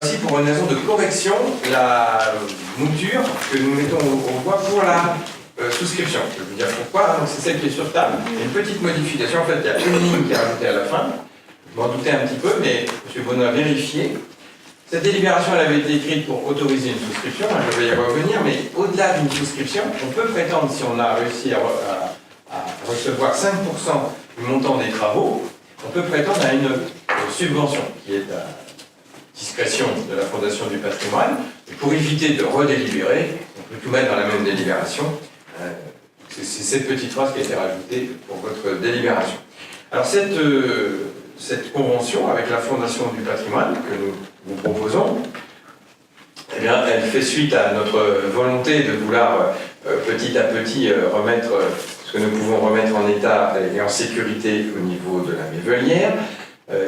Aussi pour une raison de correction, la mouture que nous mettons au bois pour la souscription. Je vais vous dire pourquoi, c'est celle qui est sur table. Il y a une petite modification, en fait il y a une ligne qui est rajoutée à la fin. Je m'en doutais un petit peu, mais M. Bonneau a vérifié. Cette délibération elle avait été écrite pour autoriser une souscription, je vais y revenir, mais au-delà d'une souscription, on peut prétendre, si on a réussi à recevoir 5% du montant des travaux, on peut prétendre à une subvention qui est à discrétion de la Fondation du patrimoine. Et pour éviter de redélibérer, on peut tout mettre dans la même délibération. C'est cette petite phrase qui a été rajoutée pour votre délibération. Alors cette convention avec la Fondation du patrimoine que nous vous proposons, eh bien, elle fait suite à notre volonté de vouloir petit à petit remettre ce que nous pouvons remettre en état et en sécurité au niveau de la Mévelière.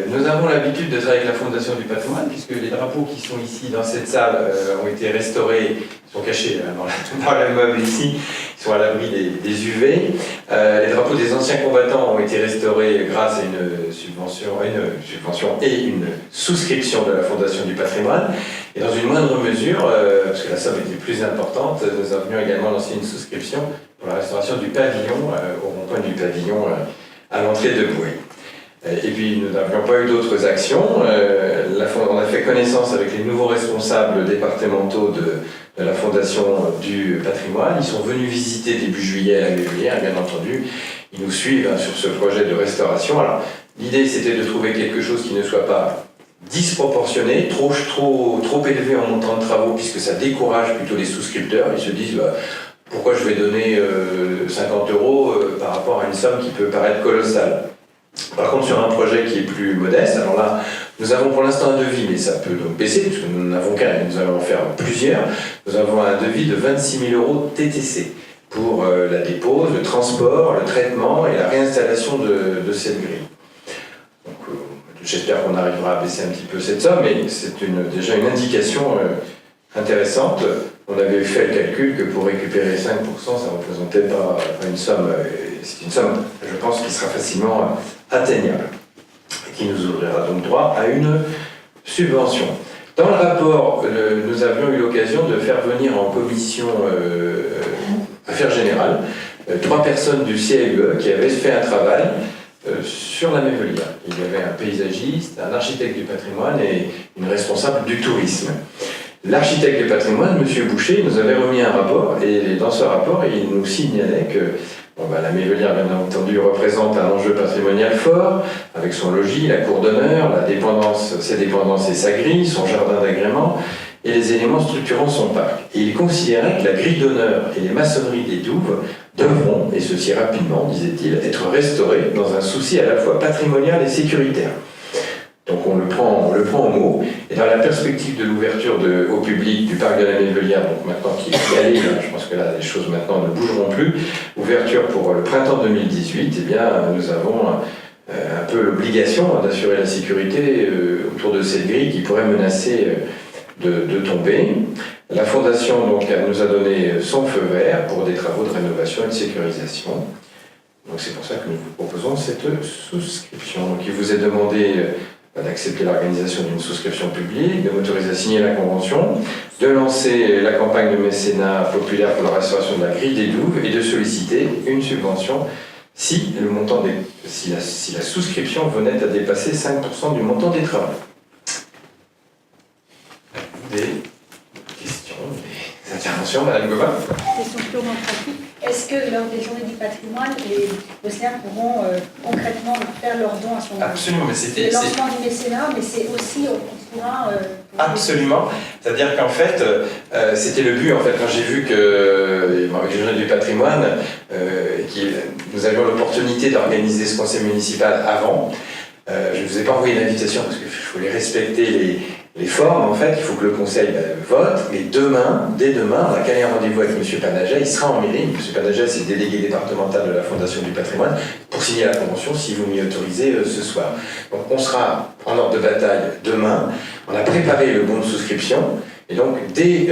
Nous avons l'habitude de travailler avec la Fondation du patrimoine, puisque les drapeaux qui sont ici dans cette salle ont été restaurés, ils sont cachés dans le meuble ici, ils sont à l'abri des UV. Les drapeaux des anciens combattants ont été restaurés grâce à une subvention et une souscription de la Fondation du patrimoine. Et dans une moindre mesure, parce que la somme était plus importante, nous avions également lancé une souscription pour la restauration du pavillon, au rond-point du pavillon à l'entrée de Boué. Et puis nous n'avions pas eu d'autres actions. On a fait connaissance avec les nouveaux responsables départementaux de la Fondation du patrimoine. Ils sont venus visiter début juillet à la Mévelière, bien entendu. Ils nous suivent sur ce projet de restauration. Alors l'idée c'était de trouver quelque chose qui ne soit pas disproportionné, trop élevé en montant de travaux, puisque ça décourage plutôt les souscripteurs. Ils se disent pourquoi je vais donner 50 € par rapport à une somme qui peut paraître colossale. Par contre, sur un projet qui est plus modeste, alors là, nous avons pour l'instant un devis, mais ça peut donc baisser, puisque nous n'avons qu'un, nous allons en faire plusieurs. Nous avons un devis de 26 000 € TTC pour la dépose, le transport, le traitement et la réinstallation de cette grille. Donc, j'espère qu'on arrivera à baisser un petit peu cette somme, mais c'est déjà une indication intéressante. On avait fait le calcul que pour récupérer 5%, ça ne représentait pas une somme, c'est une somme, je pense, qui sera facilement atteignable, et qui nous ouvrira donc droit à une subvention. Dans le rapport, nous avions eu l'occasion de faire venir en commission Affaires Générales 3 personnes du CAUE qui avaient fait un travail sur la Mévelière. Il y avait un paysagiste, un architecte du patrimoine et une responsable du tourisme. L'architecte du patrimoine, M. Boucher, nous avait remis un rapport, et dans ce rapport, il nous signalait que la Mévelière, bien entendu, représente un enjeu patrimonial fort, avec son logis, la cour d'honneur, ses dépendances et sa grille, son jardin d'agrément, et les éléments structurant son parc. Et il considérait que la grille d'honneur et les maçonneries des douves devront, et ceci rapidement, disait-il, être restaurées dans un souci à la fois patrimonial et sécuritaire. Donc on le prend au mot, et dans la perspective de l'ouverture au public du parc de la Mévelière, donc maintenant qu'il est allé, je pense que là les choses maintenant ne bougeront plus, ouverture pour le printemps 2018, eh bien nous avons un peu l'obligation d'assurer la sécurité autour de cette grille qui pourrait menacer de tomber. La Fondation donc, nous a donné son feu vert pour des travaux de rénovation et de sécurisation. Donc c'est pour ça que nous vous proposons cette souscription. Donc il vous est demandé d'accepter l'organisation d'une souscription publique, de m'autoriser à signer la convention, de lancer la campagne de mécénat populaire pour la restauration de la grille des douves et de solliciter une subvention si la souscription venait à dépasser 5% du montant des travaux. Des questions, des interventions, Madame Gobin? Question purement pratique. Est-ce que lors des journées du patrimoine, les Bosniens pourront concrètement faire leurs dons à ce moment-là? Absolument, mais c'était... Le lancement du mécénat, mais c'est aussi, on pourra... Absolument. C'est-à-dire qu'en fait, c'était le but, en fait, quand j'ai vu que, avec les journées du patrimoine, nous avions l'opportunité d'organiser ce conseil municipal avant. Je ne vous ai pas envoyé l'invitation parce qu'il fallait respecter les formes, en fait, il faut que le conseil vote, mais dès demain, on a calé un rendez-vous avec M. Panaget, il sera en mairie. M. Panaget, c'est le délégué départemental de la Fondation du patrimoine, pour signer la convention, si vous m'y autorisez, ce soir. Donc on sera en ordre de bataille demain, on a préparé le bon de souscription, et donc dès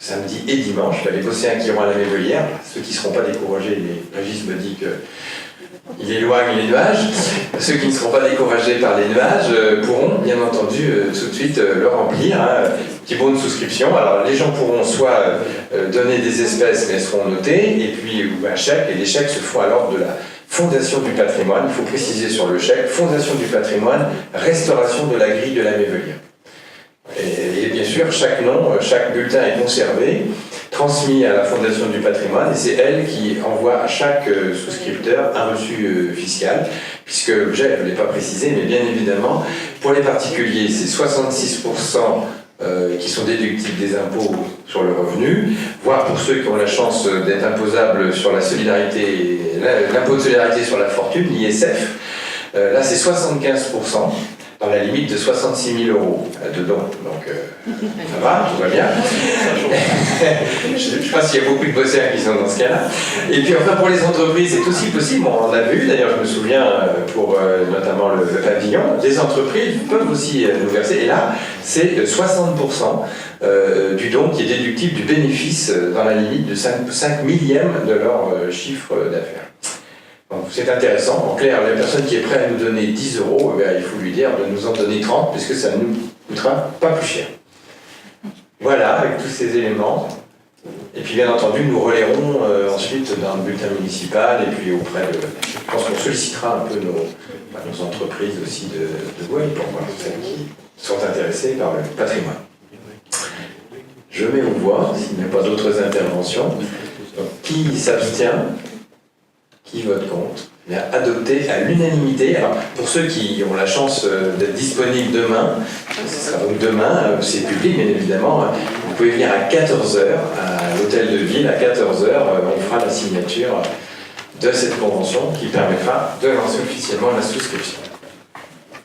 samedi et dimanche, les Bosséens qui iront à la Mévelière, ceux qui ne seront pas découragés, Régis me dit que il éloigne les nuages. Ceux qui ne seront pas découragés par les nuages pourront bien entendu tout de suite le remplir. Petit bon de souscription. Alors les gens pourront soit donner des espèces, mais elles seront notées, et puis un chèque, et les chèques se font à l'ordre de la Fondation du patrimoine. Il faut préciser sur le chèque, Fondation du patrimoine, restauration de la grille de la Mévelière. Et bien sûr, chaque nom, chaque bulletin est conservé, transmis à la Fondation du patrimoine, et c'est elle qui envoie à chaque souscripteur un reçu fiscal, puisque l'objet, je ne l'ai pas précisé, mais bien évidemment, pour les particuliers, c'est 66% qui sont déductibles des impôts sur le revenu, voire pour ceux qui ont la chance d'être imposables sur la solidarité, l'impôt de solidarité sur la fortune, l'ISF, là c'est 75%. Dans la limite de 66 000 € de dons. Donc ça va, tout va bien. Je ne sais pas s'il y a beaucoup de bosseurs qui sont dans ce cas-là. Et puis enfin pour les entreprises, c'est aussi possible, on en a vu, d'ailleurs je me souviens pour notamment le pavillon, les entreprises peuvent aussi nous verser, et là c'est 60% du don qui est déductible du bénéfice dans la limite de 5 millièmes de leur chiffre d'affaires. Donc c'est intéressant. En clair, la personne qui est prête à nous donner 10 €, il faut lui dire de nous en donner 30, puisque ça ne nous coûtera pas plus cher. Voilà, avec tous ces éléments. Et puis bien entendu, nous relayerons ensuite dans le bulletin municipal, et puis auprès de... Je pense qu'on sollicitera un peu nos entreprises aussi de Bois, pour voir celles qui sont intéressées par le patrimoine. Je mets aux voix, s'il n'y a pas d'autres interventions. Donc, qui s'abstient ? Qui vote contre? Bien, adopté à l'unanimité. Alors, pour ceux qui ont la chance d'être disponibles demain, ce sera donc demain, c'est public bien évidemment, vous pouvez venir à 14h à l'hôtel de ville, à 14h, on fera la signature de cette convention qui permettra de lancer officiellement la souscription.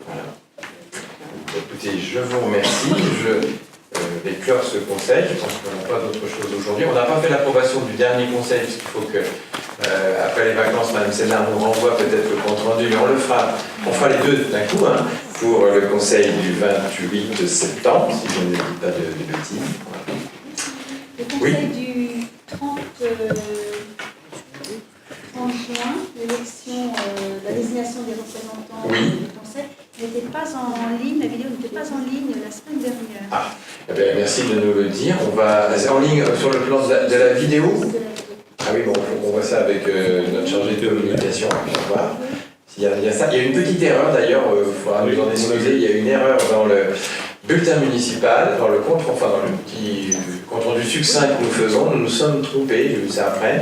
Voilà. Écoutez, je vous remercie. Je vais clore ce conseil. Je pense qu'on n'a pas d'autre chose aujourd'hui. On n'a pas fait l'approbation du dernier conseil, puisqu'il faut que, après les vacances, Mme Sénard nous renvoie peut-être le compte rendu, mais on le fera. On fera les deux d'un coup, pour le conseil du 28 septembre, si je ne dis pas de bêtises. Le conseil du 30 juin, l'élection, la désignation des représentants du conseil, n'était pas en ligne, la vidéo n'était pas en ligne la semaine dernière. Ah, eh bien, merci de nous le dire. On va en ligne sur le plan de la vidéo. Ah oui, bon, on voit ça avec notre chargé de communication. On va voir. Il y a ça. Il y a une petite erreur d'ailleurs, il faudra nous en excuser. Il y a une erreur dans le bulletin municipal, dans le compte, enfin dans le petit compte rendu succinct que nous faisons. Nous nous sommes trompés, j'ai vu ça après.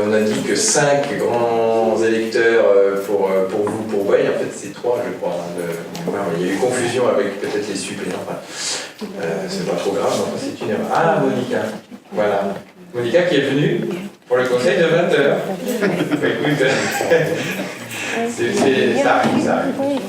On a dit que 5 grands électeurs pour vous, pour Boy. En fait, c'est 3, je crois. Il y a eu confusion avec peut-être les suppléants. Enfin, c'est pas trop grave, enfin, c'est une erreur. Ah, Monica. Voilà. Monica qui est venue pour le conseil de 20h. Écoute, ça arrive, ça arrive.